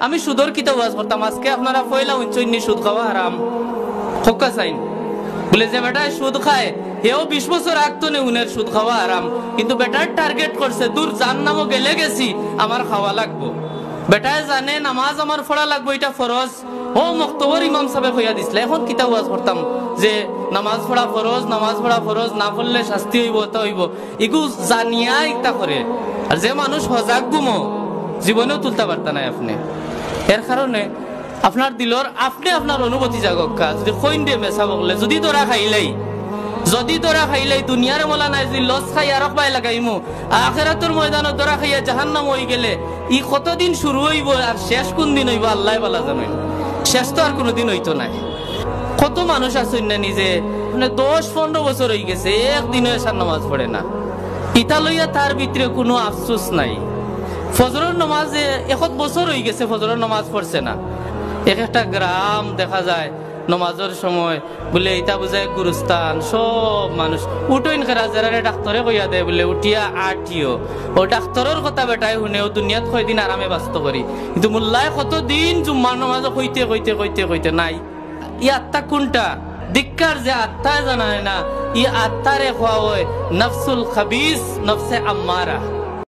আমি সুদর কিতা ওয়াজ করতাম, আজকে আপনারা পয়লা উঞ্চন্নি সুদ খাওয়া হারাম হক্কা চাইন বলে যে বেটায় সুদ খায় হেও 20 বছর আগতো নে উনের সুদ খাওয়া হারাম, কিন্তু বেটার টার্গেট করছে দূর জাহান্নামও গেলে গেছি আমার খাওয়া লাগবো। বেটায় জানে নামাজ আমার পড়া লাগবো, এটা ফরজ। ও মক্তবর ইমাম সাহেব হইয়া দিছিল, এখন কিতা ওয়াজ করতাম যে নামাজ পড়া ফরজ, নামাজ পড়া ফরজ, না পড়লে শাস্তি হইব, তা হইব। এগু জানিয়া ইতা করে। আর যে মানুষ সজাগ গুমো জীবনেও তুলতে পারতা নাই আপনি। এর কারণে আপনার দিলর আপনি আপনার অনুভূতি জাগকা, যদি কইন দিয়ে মেসা বকলে যদি তোরা খাইলাই দুনিয়ার মোলা নাই, যদি লস খাই আর পাই লাগাইমু, আখিরাতের ময়দানে তোরা খাইয়া জাহান্নাম হয়ে গেলে ই কতদিন শুরু হইব আর শেষ কোন দিন হইব আল্লাহ বালা জানেন। শেষ তো আর কোনোদিন হইতো নাই। কত মানুষ আছেন না নিজে 10-15 বছর হয়ে গেছে একদিনও এসার নামাজ পড়ে না, ইটা লইয়া তার ভিতরে কোনো আফসোস নাই। ফজরের নামাজে 1 বছর হয়ে গেছে ফজরের নামাজ পড়ছে না। একটা গ্রাম দেখা যায় নমাজের সময় বলে এটা বুঝায় গুরুস্থান, সব মানুষ উঠইন খেরা যারা ডাক্তারে কইয়া দেয় বলে উঠিয়া আঠিও ও ডাক্তারের কথা বেটাই শুনে ও দুনিয়াত কয়দিন আরামে বাস্ত করি, কিন্তু মোল্লায় কতদিন জুম্মার নামাজ কইতে কইতে কইতে কইতে নাই। ই আত্মা কোনটা দিক্কার যে আত্মা জানায় না, ই আত্মারে খোয়া হয় নফসুল খাবিস, নফসে আম্মারা।